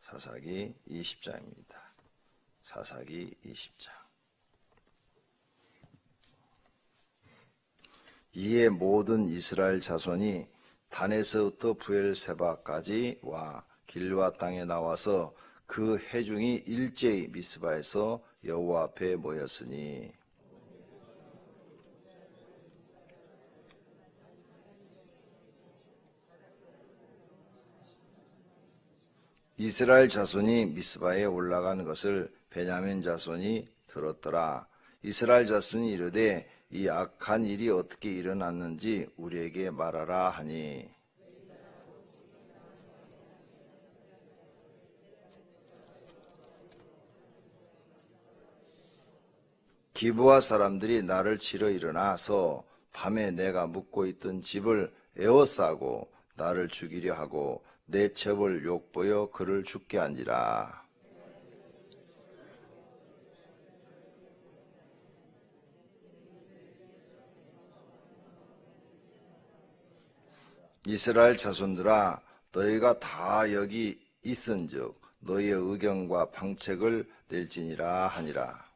사사기 20장입니다. 사사기 20장. 이에 모든 이스라엘 자손이 단에서부터 브엘세바까지 와 길르앗 땅에 나와서 그 회중이 일제히 미스바에서 여호와 앞에 모였으니 이스라엘 자손이 미스바에 올라간 것을 베냐민 자손이 들었더라. 이스라엘 자손이 이르되 이 악한 일이 어떻게 일어났는지 우리에게 말하라 하니 기브아 사람들이 나를 치러 일어나서 밤에 내가 묵고 있던 집을 에워싸고 나를 죽이려 하고 내 첩을 욕보여 그를 죽게 한지라. 이스라엘 자손들아, 너희가 다 여기 있은즉 너희의 의견과 방책을 낼지니라 하니라.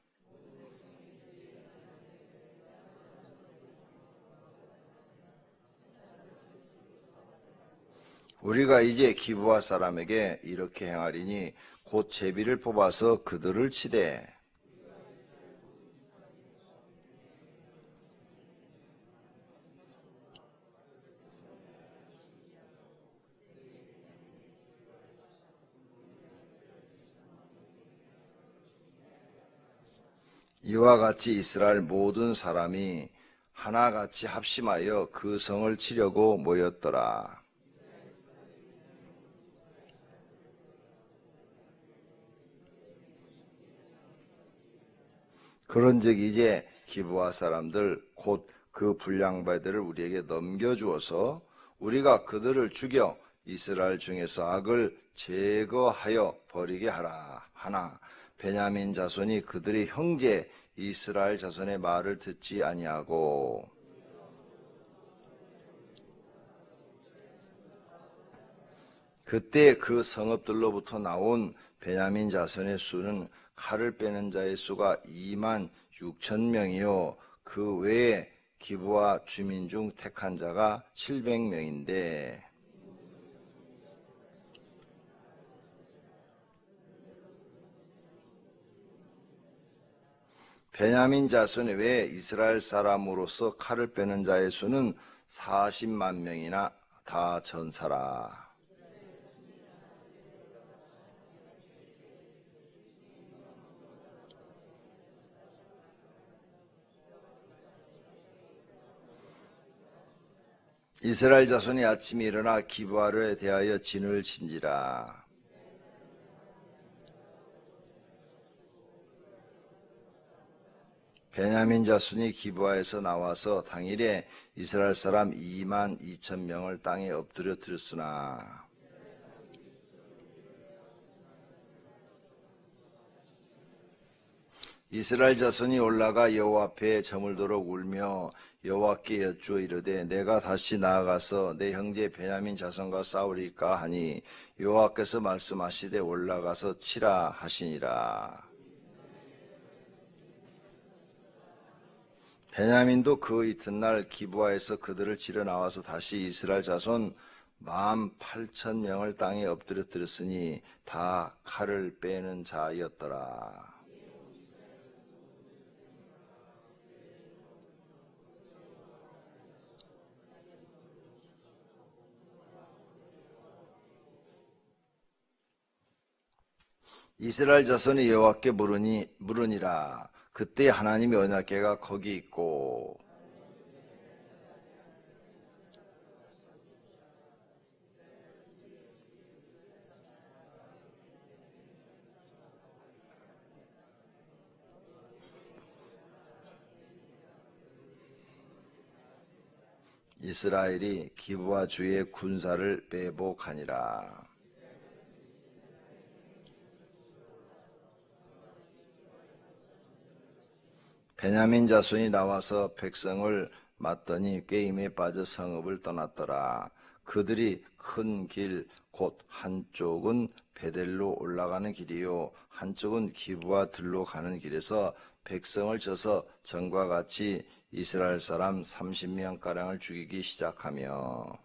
우리가 이제 기브아 사람에게 이렇게 행하리니 곧 제비를 뽑아서 그들을 치되 이와 같이 이스라엘 모든 사람이 하나같이 합심하여 그 성을 치려고 모였더라. 그런즉 이제 기브아 사람들 곧 그 불량배들을 우리에게 넘겨주어서 우리가 그들을 죽여 이스라엘 중에서 악을 제거하여 버리게 하라 하나 베냐민 자손이 그들의 형제 이스라엘 자손의 말을 듣지 아니하고 그때 그 성읍들로부터 나온 베냐민 자손의 수는 칼을 빼는 자의 수가 2만 6천 명이요 그 외에 기브아 주민 중 택한 자가 700명인데 베냐민 자손 외에 이스라엘 사람으로서 칼을 빼는 자의 수는 40만 명이나 다 전사라. 이스라엘 자손이 아침에 일어나 기브아를 대하여 진을 친지라. 베냐민 자손이 기브아에서 나와서 당일에 이스라엘 사람 2만 2천 명을 땅에 엎드려 드렸으나 이스라엘 자손이 올라가 여호와 앞에 저물도록 울며 여호와께 여쭈어 이르되 내가 다시 나아가서 내 형제 베냐민 자손과 싸우리까 하니 여호와께서 말씀하시되 올라가서 치라 하시니라. 베냐민도 그 이튿날 기브아에서 그들을 치러 나와서 다시 이스라엘 자손 18,000명을 땅에 엎드려뜨렸으니 다 칼을 빼는 자였더라. 이스라엘 자손이 여호와께 물으니라. 그때 하나님의 언약궤가 거기 있고 이스라엘이 기브아 주의 군사를 빼복하니라. 베냐민 자손이 나와서 백성을 맞더니 꾀임에 빠져 성읍을 떠났더라. 그들이 큰 길 곧 한쪽은 베델로 올라가는 길이요 한쪽은 기브와 들로 가는 길에서 백성을 쳐서 전과 같이 이스라엘 사람 30명가량을 죽이기 시작하며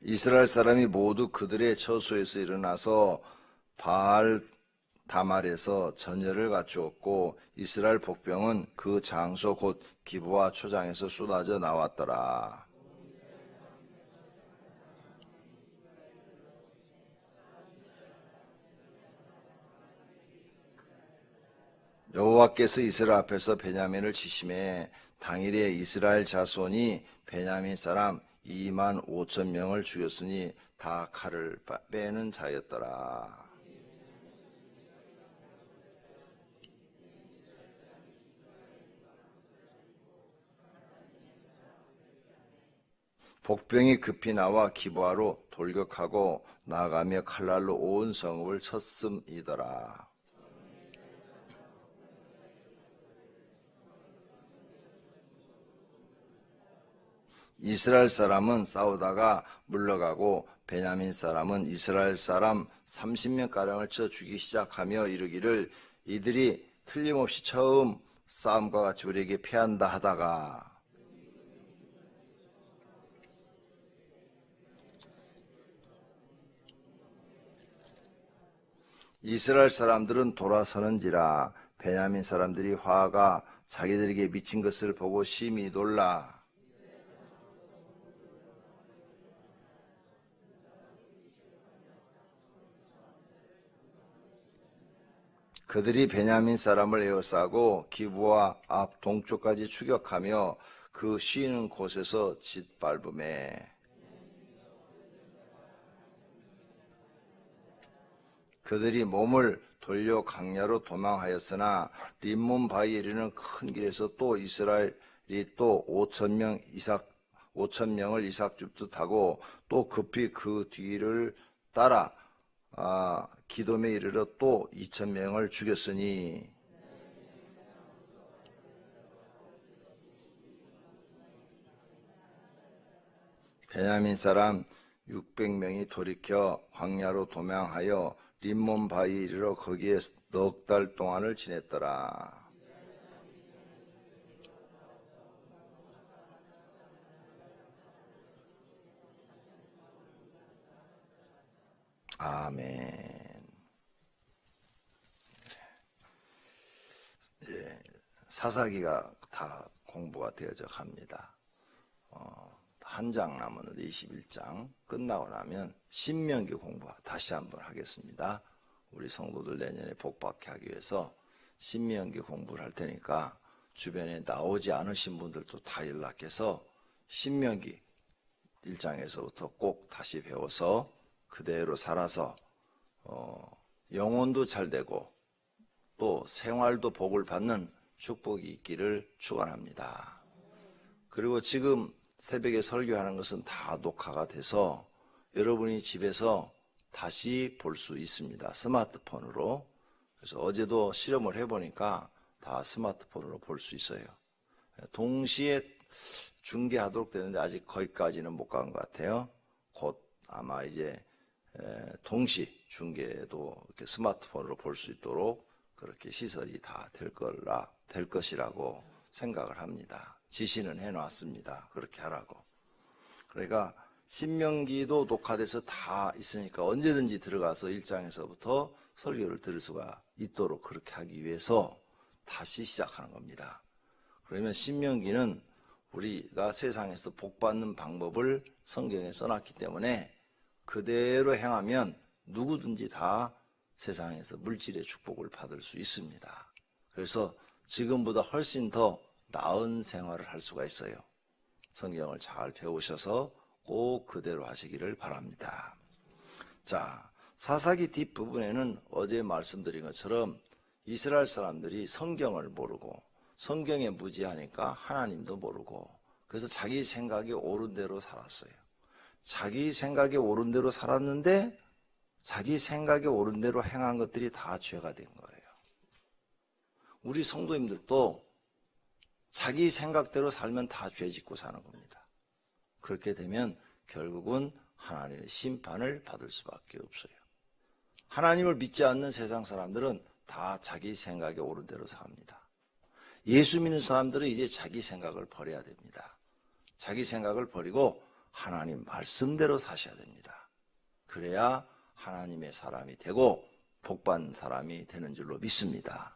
이스라엘 사람이 모두 그들의 처소에서 일어나서 바알 다말에서 전열을 갖추었고 이스라엘 복병은 그 장소 곧 기브와 초장에서 쏟아져 나왔더라. 여호와께서 이스라엘 앞에서 베냐민을 치심해 당일에 이스라엘 자손이 베냐민 사람 2만 5천 명을 죽였으니 다 칼을 빼는 자였더라. 복병이 급히 나와 기브아로 돌격하고 나아가며 칼날로 온 성읍을 쳤음이더라. 이스라엘 사람은 싸우다가 물러가고 베냐민 사람은 이스라엘 사람 30명가량을 쳐 죽이기 시작하며 이르기를 이들이 틀림없이 처음 싸움과 같이 우리에게 패한다 하다가 이스라엘 사람들은 돌아서는지라 베냐민 사람들이 화가 자기들에게 미친 것을 보고 심히 놀라 그들이 베냐민 사람을 에워싸고 기브와 앞 동쪽까지 추격하며 그 쉬는 곳에서 짓밟음에 그들이 몸을 돌려 강야로 도망하였으나 림몬 바위에 이르는 큰 길에서 또 이스라엘이 또 5천 명을 이삭줍듯 하고 또 급히 그 뒤를 따라 기돔에 이르러 또 2,000명을 죽였으니 베냐민 사람 600명이 돌이켜 광야로 도망하여 림몬 바위에 이르러 거기에 넉 달 동안을 지냈더라. 아멘. 사사기가 다 공부가 되어져 갑니다. 한 장 남았는데 21장 끝나고 나면 신명기 공부 다시 한번 하겠습니다. 우리 성도들 내년에 복받게 하기 위해서 신명기 공부를 할 테니까 주변에 나오지 않으신 분들도 다 연락해서 신명기 1장에서부터 꼭 다시 배워서 그대로 살아서 영혼도 잘 되고 또 생활도 복을 받는 축복이 있기를 축원합니다. 그리고 지금 새벽에 설교하는 것은 다 녹화가 돼서 여러분이 집에서 다시 볼 수 있습니다. 스마트폰으로. 그래서 어제도 실험을 해보니까 다 스마트폰으로 볼 수 있어요. 동시에 중계하도록 되는데 아직 거기까지는 못 간 것 같아요. 곧 아마 이제 동시 중계도 이렇게 스마트폰으로 볼 수 있도록 그렇게 시설이 다 될 것이라고 생각을 합니다. 지시는 해놨습니다. 그렇게 하라고. 그러니까 신명기도 녹화돼서 다 있으니까 언제든지 들어가서 1장에서부터 설교를 들을 수가 있도록 그렇게 하기 위해서 다시 시작하는 겁니다. 그러면 신명기는 우리가 세상에서 복받는 방법을 성경에 써놨기 때문에 그대로 행하면 누구든지 다 세상에서 물질의 축복을 받을 수 있습니다. 그래서 지금보다 훨씬 더 나은 생활을 할 수가 있어요. 성경을 잘 배우셔서 꼭 그대로 하시기를 바랍니다. 자, 사사기 뒷부분에는 어제 말씀드린 것처럼 이스라엘 사람들이 성경을 모르고 성경에 무지하니까 하나님도 모르고 그래서 자기 생각이 옳은 대로 살았어요. 자기 생각이 옳은 대로 살았는데 자기 생각에 옳은 대로 행한 것들이 다 죄가 된 거예요. 우리 성도님들도 자기 생각대로 살면 다 죄 짓고 사는 겁니다. 그렇게 되면 결국은 하나님의 심판을 받을 수밖에 없어요. 하나님을 믿지 않는 세상 사람들은 다 자기 생각에 옳은 대로 삽니다. 예수 믿는 사람들은 이제 자기 생각을 버려야 됩니다. 자기 생각을 버리고 하나님 말씀대로 사셔야 됩니다. 그래야 하나님의 사람이 되고 복받는 사람이 되는 줄로 믿습니다.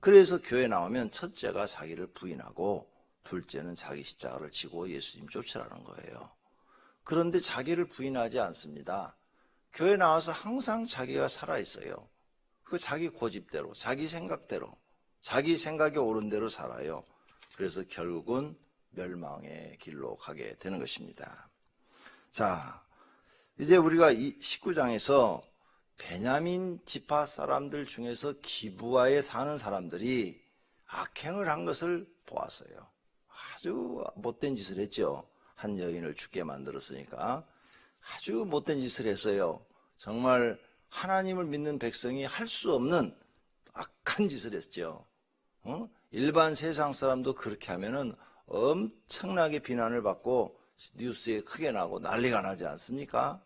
그래서 교회 나오면 첫째가 자기를 부인하고 둘째는 자기 십자가를 지고 예수님 쫓으라는 거예요. 그런데 자기를 부인하지 않습니다. 교회 나와서 항상 자기가 살아있어요. 그 자기 고집대로, 자기 생각대로, 자기 생각이 옳은 대로 살아요. 그래서 결국은 멸망의 길로 가게 되는 것입니다. 자, 이제 우리가 이 19장에서 베냐민 지파 사람들 중에서 기브아에 사는 사람들이 악행을 한 것을 보았어요. 아주 못된 짓을 했죠. 한 여인을 죽게 만들었으니까 아주 못된 짓을 했어요. 정말 하나님을 믿는 백성이 할 수 없는 악한 짓을 했죠. 일반 세상 사람도 그렇게 하면은 엄청나게 비난을 받고 뉴스에 크게 나고 난리가 나지 않습니까?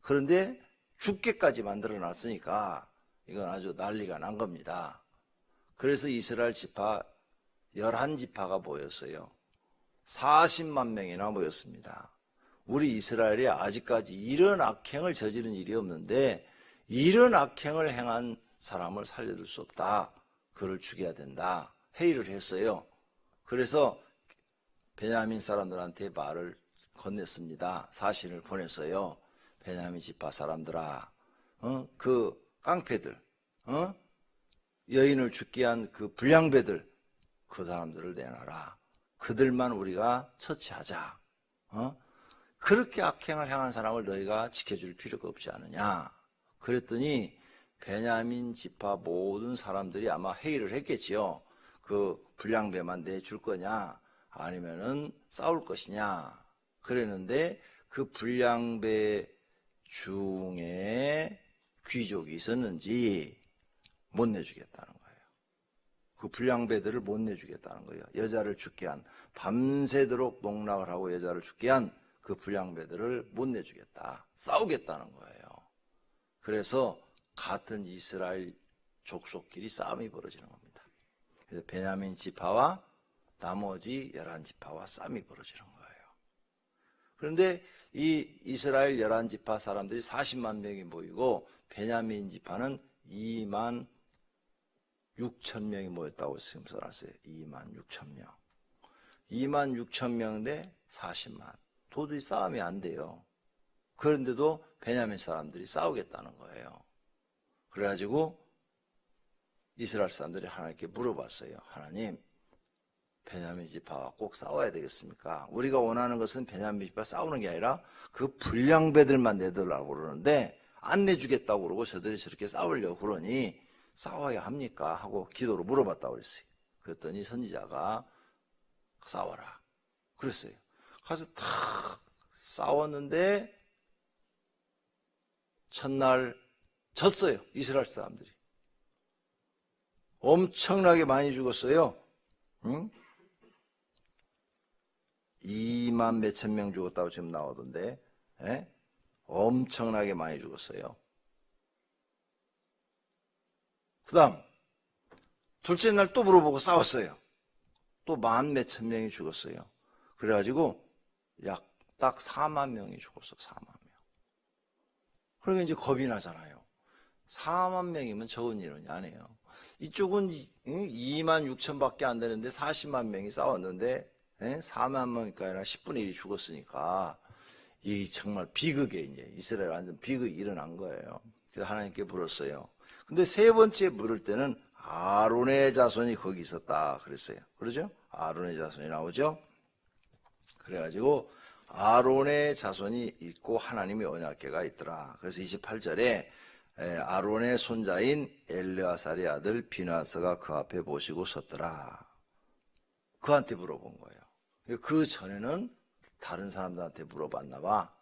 그런데 죽게까지 만들어 놨으니까 이건 아주 난리가 난 겁니다. 그래서 이스라엘 지파 11지파가 모였어요. 40만 명이나 모였습니다. 우리 이스라엘이 아직까지 이런 악행을 저지른 일이 없는데 이런 악행을 행한 사람을 살려둘 수 없다. 그를 죽여야 된다. 회의를 했어요. 그래서 베냐민 사람들한테 말을 건넸습니다. 사신을 보냈어요. 베냐민 지파 사람들아, 그 깡패들, 여인을 죽게 한 그 불량배들, 그 사람들을 내놔라. 그들만 우리가 처치하자. 그렇게 악행을 행한 사람을 너희가 지켜줄 필요가 없지 않느냐. 그랬더니 베냐민 지파 모든 사람들이 아마 회의를 했겠지요. 그 불량배만 내줄 거냐 아니면은 싸울 것이냐. 그랬는데 그 불량배 중에 귀족이 있었는지 못 내주겠다는 거예요. 그 불량배들을 못 내주겠다는 거예요. 여자를 죽게 한, 밤새도록 농락을 하고 여자를 죽게 한 그 불량배들을 못 내주겠다. 싸우겠다는 거예요. 그래서 같은 이스라엘 족속끼리 싸움이 벌어지는 겁니다. 그래서 베냐민 지파와 나머지 11지파와 싸움이 벌어지는 거예요. 그런데 이 이스라엘 11지파 사람들이 40만 명이 모이고 베냐민 지파는 2만 6천 명이 모였다고 지금 써놨어요. 2만 6천 명. 2만 6천 명 대 40만. 도저히 싸움이 안 돼요. 그런데도 베냐민 사람들이 싸우겠다는 거예요. 그래가지고 이스라엘 사람들이 하나님께 물어봤어요. 하나님, 베냐민 지파와 꼭 싸워야 되겠습니까? 우리가 원하는 것은 베냐민 지파 싸우는 게 아니라 그 불량배들만 내더라고 그러는데 안 내주겠다고 그러고 저들이 저렇게 싸우려고 그러니 싸워야 합니까? 하고 기도로 물어봤다고 그랬어요. 그랬더니 선지자가 싸워라 그랬어요. 가서 다 싸웠는데 첫날 졌어요. 이스라엘 사람들이. 엄청나게 많이 죽었어요. 2만 몇천 명 죽었다고 지금 나오던데, 예? 엄청나게 많이 죽었어요. 그 다음 둘째 날 또 물어보고 싸웠어요. 또 만 몇천 명이 죽었어요. 그래가지고 약 딱 4만 명이 죽었어. 4만 명. 그러니까 이제 겁이 나잖아요. 4만 명이면 적은 일은 아니에요. 이쪽은 2만 6천밖에 안 되는데 40만 명이 싸웠는데 4만 명이니까 아니라 10분의 1이 죽었으니까 이 정말 비극에 이제 이스라엘 완전 비극이 일어난 거예요. 그래서 하나님께 물었어요. 근데 세 번째 물을 때는 아론의 자손이 거기 있었다 그랬어요. 그러죠? 아론의 자손이 나오죠? 그래가지고 아론의 자손이 있고 하나님의 언약궤가 있더라. 그래서 28절에 아론의 손자인 엘르아살의 아들 비나스가 그 앞에 모시고 섰더라. 그한테 물어본 거예요. 그 전에는 다른 사람들한테 물어봤나 봐.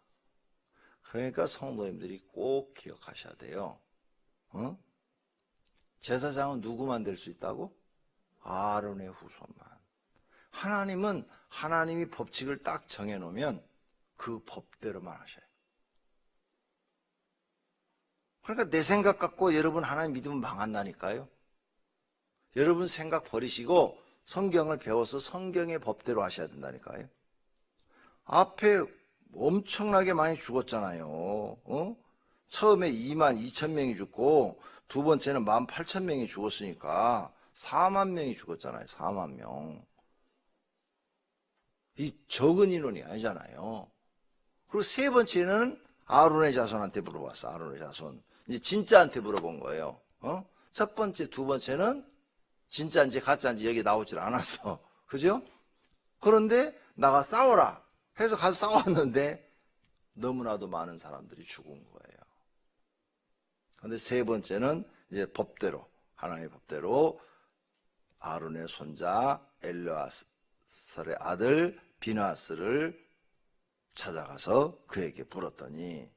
그러니까 성도님들이 꼭 기억하셔야 돼요. 어? 제사장은 누구만 될 수 있다고? 아론의 후손만. 하나님은 하나님이 법칙을 딱 정해놓으면 그 법대로만 하셔요. 그러니까 내 생각 갖고 여러분 하나님 믿으면 망한다니까요. 여러분 생각 버리시고 성경을 배워서 성경의 법대로 하셔야 된다니까요. 앞에 엄청나게 많이 죽었잖아요. 처음에 2만 2천 명이 죽고 두 번째는 1만 8천 명이 죽었으니까 4만 명이 죽었잖아요. 4만 명. 이 적은 인원이 아니잖아요. 그리고 세 번째는 아론의 자손한테 물어봤어. 아론의 자손. 이제 진짜한테 물어본 거예요. 첫 번째, 두 번째는 진짜인지 가짜인지 여기 나오질 않았어. 그죠? 그런데 나가 싸워라 해서 가서 싸웠는데 너무나도 많은 사람들이 죽은 거예요. 그런데 세 번째는 이제 법대로, 하나님의 법대로 아론의 손자 엘르아살의 아들 비나스를 찾아가서 그에게 물었더니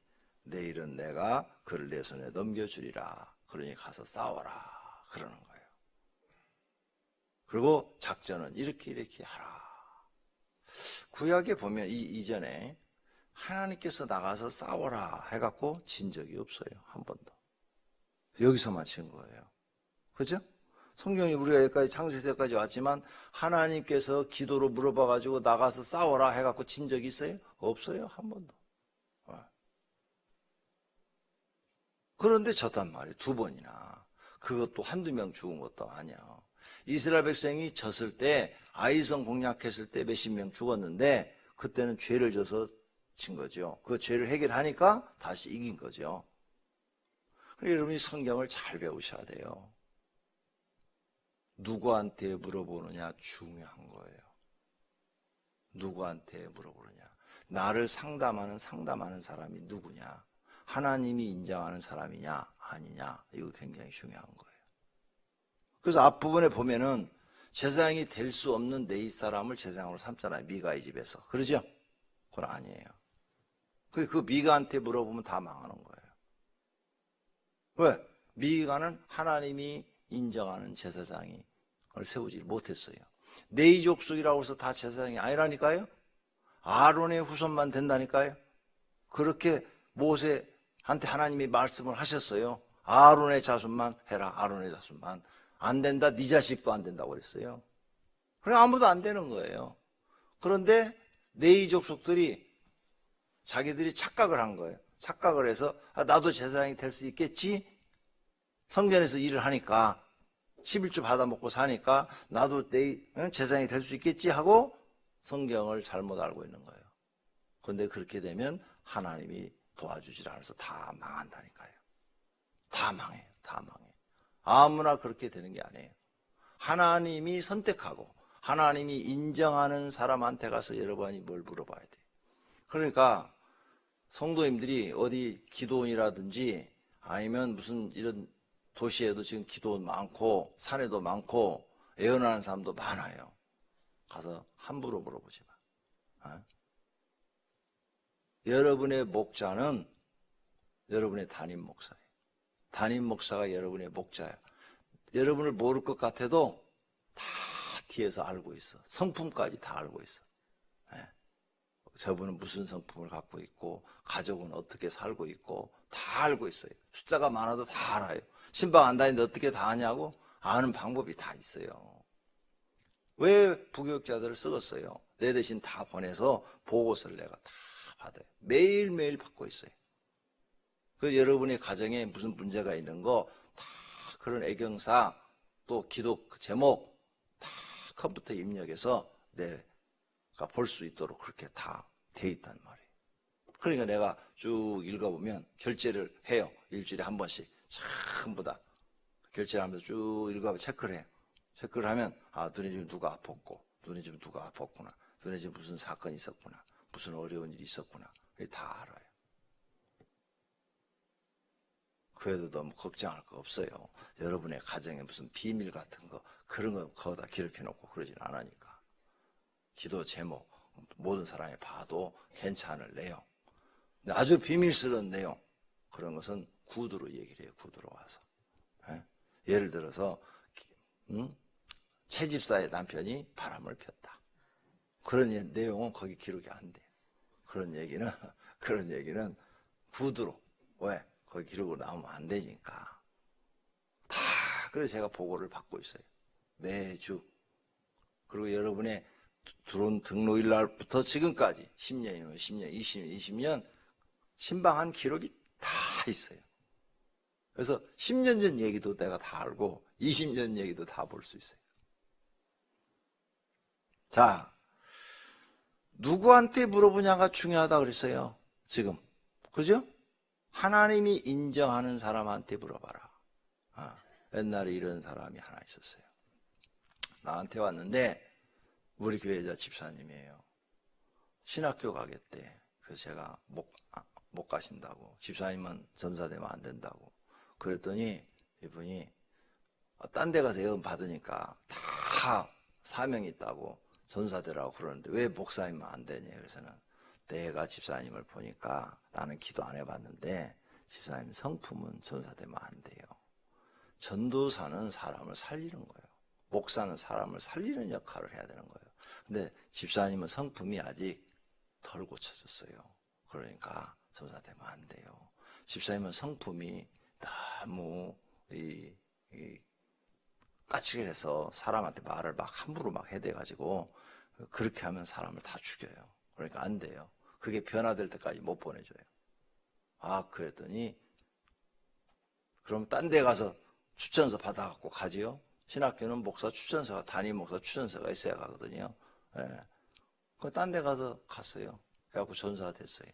내일은 내가 그를 내 손에 넘겨주리라. 그러니 가서 싸워라. 그러는 거예요. 그리고 작전은 이렇게 하라. 구약에 보면 이전에 하나님께서 나가서 싸워라 해갖고 진 적이 없어요. 한 번도. 여기서만 진 거예요. 그죠? 성경이 우리가 여기까지 창세기까지 왔지만 하나님께서 기도로 물어봐가지고 나가서 싸워라 해갖고 진 적이 있어요? 없어요. 한 번도. 그런데 졌단 말이에요. 두 번이나. 그것도 한두 명 죽은 것도 아니야. 이스라엘 백성이 졌을 때 아이성 공략했을 때 몇십 명 죽었는데 그때는 죄를 져서 진 거죠. 그 죄를 해결하니까 다시 이긴 거죠. 그러니까 여러분이 성경을 잘 배우셔야 돼요. 누구한테 물어보느냐 중요한 거예요. 누구한테 물어보느냐. 나를 상담하는 사람이 누구냐. 하나님이 인정하는 사람이냐 아니냐. 이거 굉장히 중요한 거예요. 그래서 앞부분에 보면은 제사장이 될 수 없는 내 사람을 제사장으로 삼잖아요. 미가의 집에서. 그러죠? 그건 아니에요. 그 미가한테 물어보면 다 망하는 거예요. 왜? 미가는 하나님이 인정하는 제사장을 세우지 못했어요. 네 족속이라고 해서 다 제사장이 아니라니까요. 아론의 후손만 된다니까요. 그렇게 모세한테 하나님이 말씀을 하셨어요. 아론의 자손만 해라. 아론의 자손만. 안 된다. 네 자식도 안 된다고 그랬어요. 그래 아무도 안 되는 거예요. 그런데 네 족속들이 자기들이 착각을 한 거예요. 착각을 해서 나도 제사장이 될 수 있겠지. 성전에서 일을 하니까 11조 받아먹고 사니까 나도 내 제사장이 될 수 있겠지 하고 성경을 잘못 알고 있는 거예요. 그런데 그렇게 되면 하나님이 도와주질 않아서 다 망한다니까요. 다 망해요. 다 망해요. 아무나 그렇게 되는 게 아니에요. 하나님이 선택하고 하나님이 인정하는 사람한테 가서 여러분이 뭘 물어봐야 돼요. 그러니까 성도님들이 어디 기도원이라든지 아니면 무슨 이런 도시에도 지금 기도원 많고 산에도 많고 애원하는 사람도 많아요. 가서 함부로 물어보지 마. 여러분의 목자는 여러분의 담임 목사예요. 담임 목사가 여러분의 목자예요. 여러분을 모를 것 같아도 다 뒤에서 알고 있어. 성품까지 다 알고 있어. 저분은 무슨 성품을 갖고 있고 가족은 어떻게 살고 있고 다 알고 있어요. 숫자가 많아도 다 알아요. 신방 안 다니는데 어떻게 다 아냐고? 아는 방법이 다 있어요. 왜 부교육자들을 쓰겠어요? 내 대신 다 보내서 보고서를 내가 다 받아요. 매일매일 받고 있어요. 그 여러분의 가정에 무슨 문제가 있는 거 다 그런 애경사 또 기도 제목 다 컴퓨터에 입력해서 내가 볼 수 있도록 그렇게 다 돼 있단 말이에요. 그러니까 내가 쭉 읽어보면 결제를 해요. 일주일에 한 번씩 전부 다 결제를 하면서 쭉 읽어보면 체크를 해요. 체크를 하면 너네 집에 누가 아팠고 너네 집에 누가 아팠구나. 너네 집에 무슨 사건이 있었구나. 무슨 어려운 일이 있었구나. 다 알아요. 그래도 너무 걱정할 거 없어요. 여러분의 가정에 무슨 비밀 같은 거 그런 거 거기다 기록해놓고 그러진 않으니까. 기도 제목 모든 사람이 봐도 괜찮을래요. 아주 비밀스러운 내용, 그런 것은 구두로 얘기를 해요. 구두로 와서. 예를 들어서 채집사의 남편이 바람을 폈다. 그런 내용은 거기 기록이 안 돼요. 그런 얘기는 구두로. 왜? 거기 기록으로 나오면 안 되니까. 다 그래서 제가 보고를 받고 있어요. 매주. 그리고 여러분의 들어온 등록일 날부터 지금까지 10년이면 10년, 20년, 20년 신방한 기록이 다 있어요. 그래서 10년 전 얘기도 내가 다 알고 20년 얘기도 다 볼 수 있어요. 자, 누구한테 물어보냐가 중요하다 그랬어요. 지금. 그죠? 하나님이 인정하는 사람한테 물어봐라. 옛날에 이런 사람이 하나 있었어요. 나한테 왔는데 우리 교회자 집사님이에요. 신학교 가겠대. 그래서 제가 못 가신다고. 집사님은 전사되면 안 된다고. 그랬더니 이분이 딴 데 가서 예언 받으니까 다 사명이 있다고 전사되라고 그러는데 왜 목사님은 안 되냐. 그래서는 내가 집사님을 보니까 나는 기도 안 해봤는데 집사님 성품은 전사되면 안 돼요. 전도사는 사람을 살리는 거예요. 목사는 사람을 살리는 역할을 해야 되는 거예요. 근데 집사님은 성품이 아직 덜 고쳐졌어요. 그러니까 전사되면 안 돼요. 집사님은 성품이 너무 까칠해서 사람한테 말을 막 함부로 막 해대가지고 그렇게 하면 사람을 다 죽여요. 그러니까 안 돼요. 그게 변화될 때까지 못 보내줘요. 그랬더니 그럼 딴 데 가서 추천서 받아갖고 가지요. 신학교는 목사 추천서가, 담임 목사 추천서가 있어야 가거든요. 그 딴 데 가서 갔어요. 그래갖고 전사가 됐어요.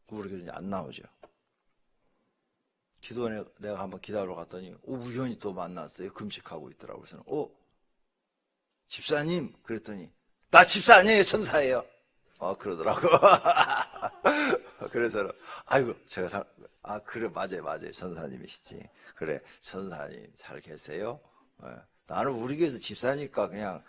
우리 교회는 안 나오죠. 기도원에 내가 한번 기다리러 갔더니 우연히 또 만났어요. 금식하고 있더라고요. 그래서 집사님 그랬더니 나 집사 아니에요. 천사예요. 그러더라고. 그래서 아이고 제가 그래 맞아요. 천사님이시지. 그래 천사님 잘 계세요. 나는 우리 교회에서 집사니까 그냥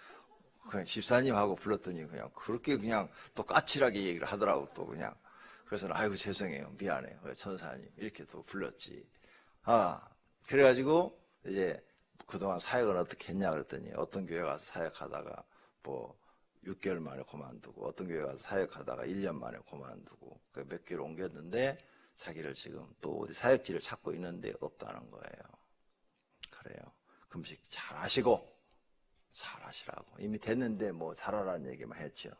집사님하고 불렀더니 그냥 그렇게 그냥 또 까칠하게 얘기를 하더라고 또 그냥. 그래서 아이고 죄송해요. 미안해요. 천사님 이렇게 또 불렀지. 그래가지고 이제 그동안 사역을 어떻게 했냐 그랬더니 어떤 교회 가서 사역하다가 뭐 6개월 만에 그만두고 어떤 교회 가서 사역하다가 1년 만에 그만두고 몇 개월 옮겼는데 자기를 지금 또 어디 사역지를 찾고 있는데 없다는 거예요. 그래요. 금식 잘 하시고 잘 하시라고. 이미 됐는데 뭐 잘하라는 얘기만 했죠.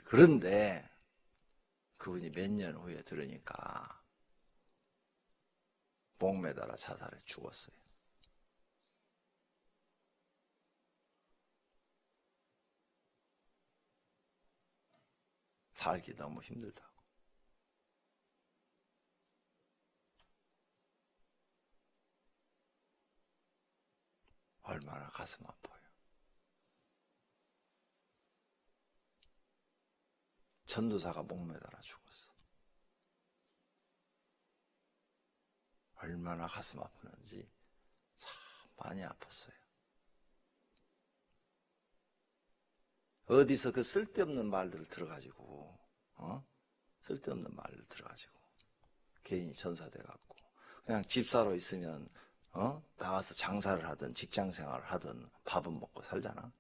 그런데 그분이 몇 년 후에 들으니까 목 매달아 자살해 죽었어요. 살기 너무 힘들다고. 얼마나 가슴 아파요. 전도사가 목 매달아 죽었어. 얼마나 가슴 아프는지 참 많이 아팠어요. 어디서 그 쓸데없는 말들을 들어가지고 쓸데없는 말을 들어가지고 개인이 전사돼갖고 그냥 집사로 있으면 나가서 장사를 하든 직장생활을 하든 밥은 먹고 살잖아.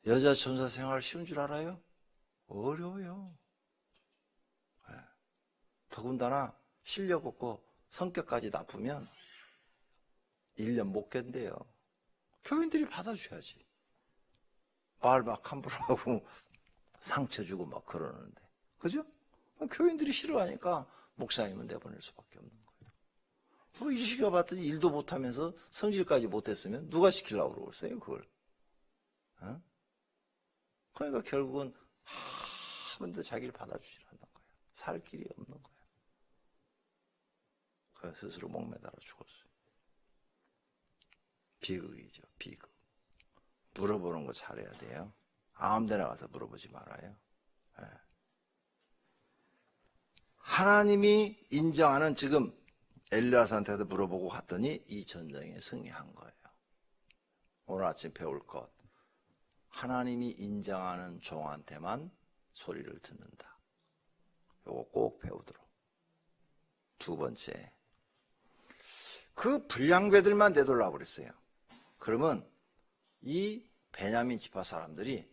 여자 전사 생활 쉬운 줄 알아요? 어려워요. 더군다나 실력 없고 성격까지 나쁘면 1년 못 견뎌요. 교인들이 받아줘야지. 말 막 함부로 하고 상처 주고 막 그러는데. 그죠? 교인들이 싫어하니까 목사님은 내보낼 수밖에 없는 거예요. 뭐 이 시기가 봤더니 일도 못하면서 성질까지 못했으면 누가 시키려고 그러겠어요, 그걸. 그러니까 결국은 아무도 자기를 받아주지 않는 거예요. 살 길이 없는 거예요. 그래서 스스로 목 매달아 죽었어요. 비극이죠, 비극. 물어보는 거 잘해야 돼요. 아무 데나 가서 물어보지 말아요. 하나님이 인정하는 지금 엘리야한테도 물어보고 갔더니 이 전쟁에 승리한 거예요. 오늘 아침 배울 것. 하나님이 인정하는 종한테만 소리를 듣는다. 요거 꼭 배우도록. 두 번째, 그 불량배들만 되돌라 그랬어요. 그러면 이 베냐민 지파 사람들이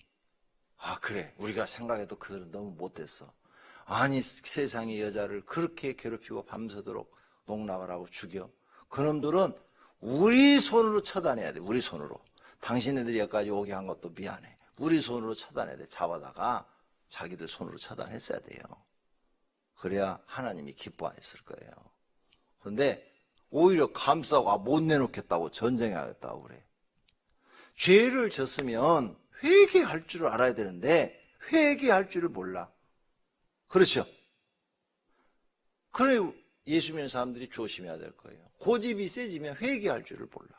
그래, 우리가 생각해도 그들은 너무 못됐어. 아니, 세상의 여자를 그렇게 괴롭히고 밤새도록 농락을 하고 죽여. 그놈들은 우리 손으로 처단해야 돼. 우리 손으로. 당신네들이 여기까지 오게 한 것도 미안해. 우리 손으로 처단해야 돼. 잡아다가 자기들 손으로 처단했어야 돼요. 그래야 하나님이 기뻐했을 거예요. 그런데 오히려 감싸고 못 내놓겠다고 전쟁하겠다고 그래. 죄를 졌으면 회개할 줄을 알아야 되는데 회개할 줄을 몰라. 그렇죠? 그래 예수 믿는 사람들이 조심해야 될 거예요. 고집이 세지면 회개할 줄을 몰라.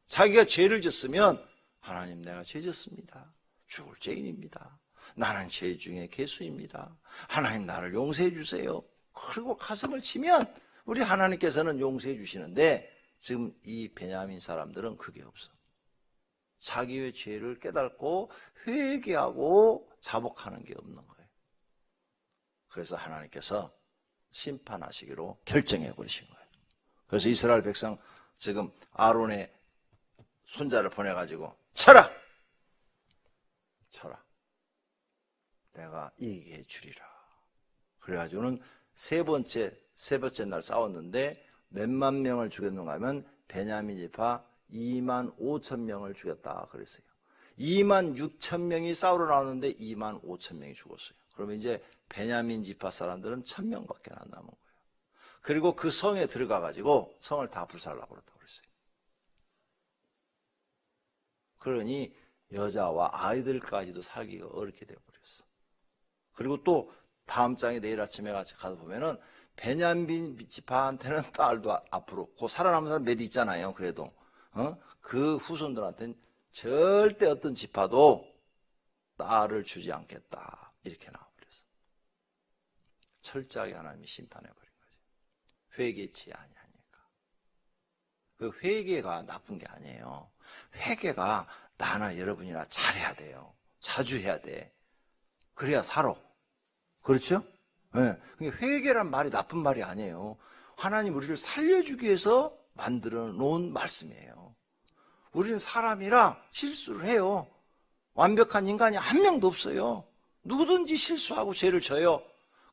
자기가 죄를 졌으면 하나님 내가 죄 졌습니다. 죽을 죄인입니다. 나는 죄 중에 개수입니다. 하나님 나를 용서해 주세요. 그리고 가슴을 치면 우리 하나님께서는 용서해 주시는데 지금 이 베냐민 사람들은 그게 없어. 자기의 죄를 깨닫고 회개하고 자복하는 게 없는 거예요. 그래서 하나님께서 심판하시기로 결정해 버리신 거예요. 그래서 이스라엘 백성 지금 아론의 손자를 보내가지고 쳐라! 내가 이기게 해주리라. 그래가지고는 세 번째 날 싸웠는데 몇만 명을 죽였는가 하면 베냐민 지파 2만 5천 명을 죽였다 그랬어요. 2만 6천 명이 싸우러 나오는데 2만 5천 명이 죽었어요. 그러면 이제 베냐민 지파 사람들은 1,000명밖에 안 남은 거예요. 그리고 그 성에 들어가가지고 성을 다 불살라고 그랬다고 그랬어요. 그러니 여자와 아이들까지도 살기가 어렵게 되어버렸어. 그리고 또 다음 장에 내일 아침에 같이 가서 보면은 베냐민 지파한테는 딸도 앞으로 그 살아남은 사람 몇 있잖아요. 그래도 그 후손들한테는 절대 어떤 지파도 딸을 주지 않겠다 이렇게 나와버렸어. 철저하게 하나님이 심판해버린 거죠. 회개치 아니하니까. 그 회개가 나쁜 게 아니에요. 회개가 나나 여러분이나 잘해야 돼요. 자주 해야 돼. 그래야 살아. 그렇죠? 네. 회개란 말이 나쁜 말이 아니에요. 하나님 우리를 살려주기 위해서 만들어 놓은 말씀이에요. 우리는 사람이라 실수를 해요. 완벽한 인간이 한 명도 없어요. 누구든지 실수하고 죄를 져요.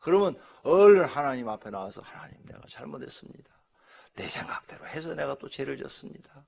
그러면 얼른 하나님 앞에 나와서 하나님 내가 잘못했습니다. 내 생각대로 해서 내가 또 죄를 졌습니다.